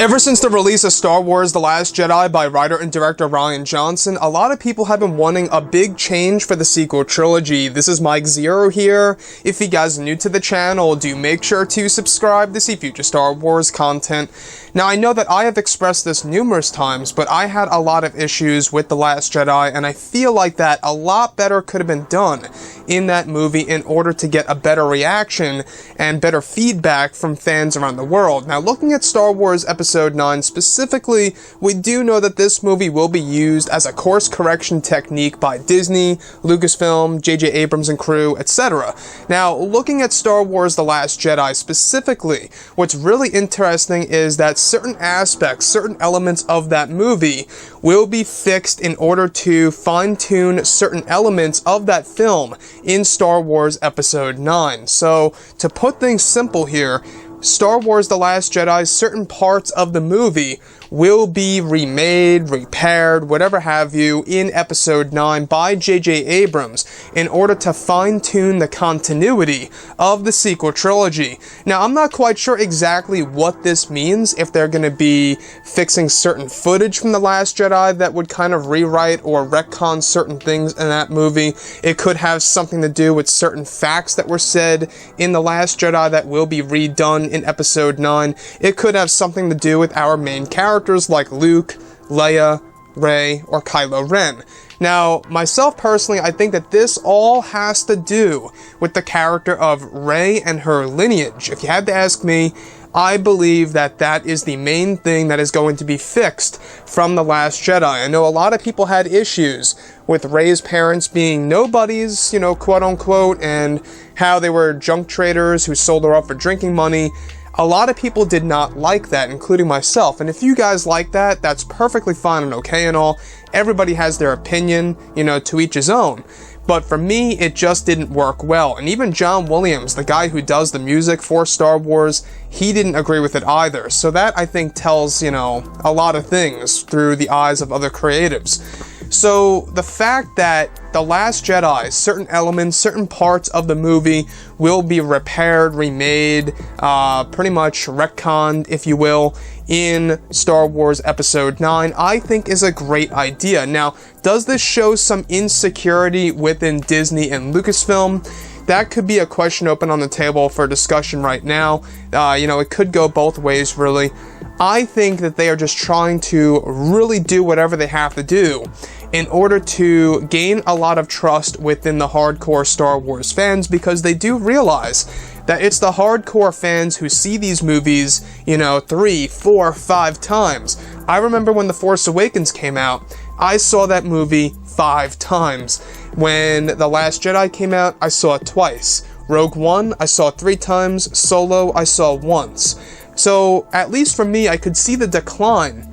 Ever since the release of Star Wars The Last Jedi by writer and director Rian Johnson, a lot of people have been wanting a big change for the sequel trilogy. This is Mike Zero here. If you guys are new to the channel, do make sure to subscribe to see future Star Wars content. Now, I know that I have expressed this numerous times, but I had a lot of issues with The Last Jedi, and I feel like that a lot better could have been done in that movie in order to get a better reaction and better feedback from fans around the world. Now, looking at Star Wars Episode 9 specifically, we do know that this movie will be used as a course correction technique by Disney, Lucasfilm, J.J. Abrams and crew, etc. Now, looking at Star Wars The Last Jedi specifically, what's really interesting is that certain aspects, certain elements of that movie will be fixed in order to fine-tune certain elements of that film in Star Wars Episode 9. So, to put things simple here, Star Wars The Last Jedi, certain parts of the movie will be remade, repaired, whatever have you, in Episode 9 by J.J. Abrams in order to fine-tune the continuity of the sequel trilogy. Now, I'm not quite sure exactly what this means, if they're going to be fixing certain footage from The Last Jedi that would kind of rewrite or retcon certain things in that movie. It could have something to do with certain facts that were said in The Last Jedi that will be redone in Episode 9. It could have something to do with our main characters like Luke, Leia, Rey, or Kylo Ren. Now, myself personally, I think that this all has to do with the character of Rey and her lineage. If you had to ask me, I believe that that is the main thing that is going to be fixed from The Last Jedi. I know a lot of people had issues with Rey's parents being nobodies, you know, quote unquote, and how they were junk traders who sold her off for drinking money. A lot of people did not like that, including myself, and if you guys like that, that's perfectly fine and okay and all. Everybody has their opinion, you know, to each his own. But for me, it just didn't work well. And even John Williams, the guy who does the music for Star Wars, he didn't agree with it either. So that, I think, tells, you know, a lot of things through the eyes of other creatives. So the fact that The Last Jedi, certain elements, certain parts of the movie will be repaired, remade, pretty much retconned, if you will, in Star Wars Episode 9, I think is a great idea. Now, does this show some insecurity within Disney and Lucasfilm? That could be a question open on the table for discussion right now. You know, it could go both ways, really. I think that they are just trying to really do whatever they have to do in order to gain a lot of trust within the hardcore Star Wars fans, because they do realize that it's the hardcore fans who see these movies, you know, 3, 4, 5 times. I remember when The Force Awakens came out, I saw that movie 5 times. When The Last Jedi came out, I saw it twice. Rogue One, I saw 3 times. Solo, I saw once. So, at least for me, I could see the decline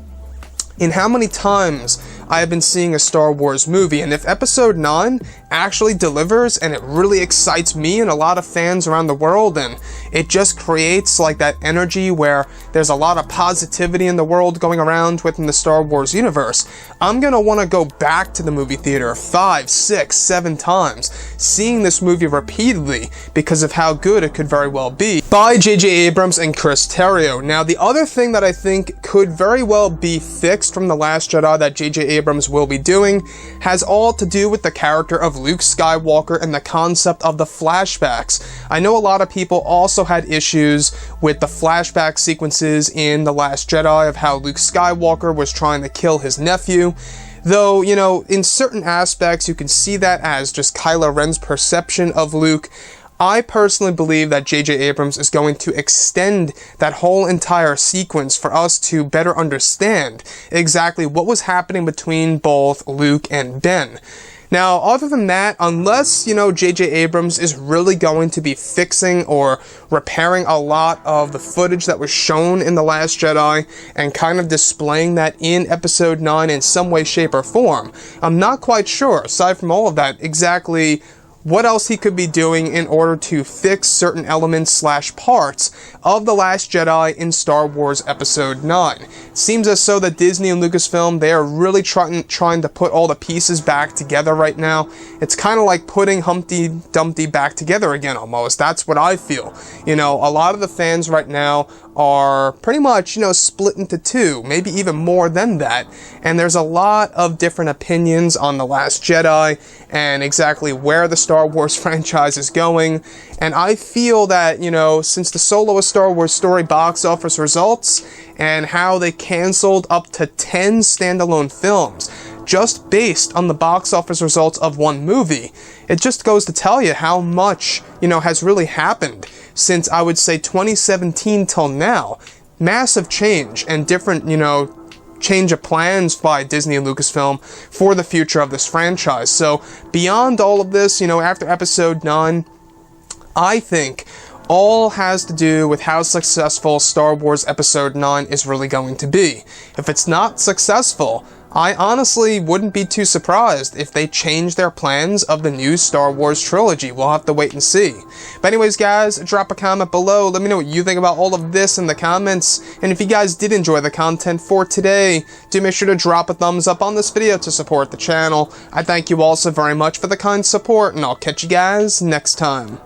in how many times I have been seeing a Star Wars movie, and if Episode 9 actually delivers and it really excites me and a lot of fans around the world, and it just creates like that energy where there's a lot of positivity in the world going around within the Star Wars universe, I'm gonna want to go back to the movie theater 5, 6, 7 times, seeing this movie repeatedly because of how good it could very well be by J.J. Abrams and Chris Terrio. Now, the other thing that I think could very well be fixed from The Last Jedi that J.J. Abrams will be doing has all to do with the character of Luke Skywalker and the concept of the flashbacks. I know a lot of people also had issues with the flashback sequences in The Last Jedi of how Luke Skywalker was trying to kill his nephew. Though, you know, in certain aspects you can see that as just Kylo Ren's perception of Luke. I personally believe that J.J. Abrams is going to extend that whole entire sequence for us to better understand exactly what was happening between both Luke and Ben. Now, other than that, unless, you know, J.J. Abrams is really going to be fixing or repairing a lot of the footage that was shown in The Last Jedi and kind of displaying that in Episode 9 in some way, shape, or form, I'm not quite sure, aside from all of that, exactly what else he could be doing in order to fix certain elements / parts of The Last Jedi in Star Wars Episode 9. It seems as though that Disney and Lucasfilm, they are really trying to put all the pieces back together right now. It's kind of like putting Humpty Dumpty back together again almost. That's what I feel. You know, a lot of the fans right now are pretty much, split into two, maybe even more than that. And there's a lot of different opinions on The Last Jedi and exactly where the Star Wars franchise is going. And I feel that, since the Solo A Star Wars Story box office results and how they canceled up to 10 standalone films, just based on the box office results of one movie, it just goes to tell you how much, has really happened since, I would say, 2017 till now. Massive change and different, change of plans by Disney and Lucasfilm for the future of this franchise. So beyond all of this, after episode 9, I think all has to do with how successful Star Wars Episode 9 is really going to be. If it's not successful, I honestly wouldn't be too surprised if they change their plans of the new Star Wars trilogy. We'll have to wait and see. But anyways, guys, drop a comment below. Let me know what you think about all of this in the comments. And if you guys did enjoy the content for today, do make sure to drop a thumbs up on this video to support the channel. I thank you all so very much for the kind support, and I'll catch you guys next time.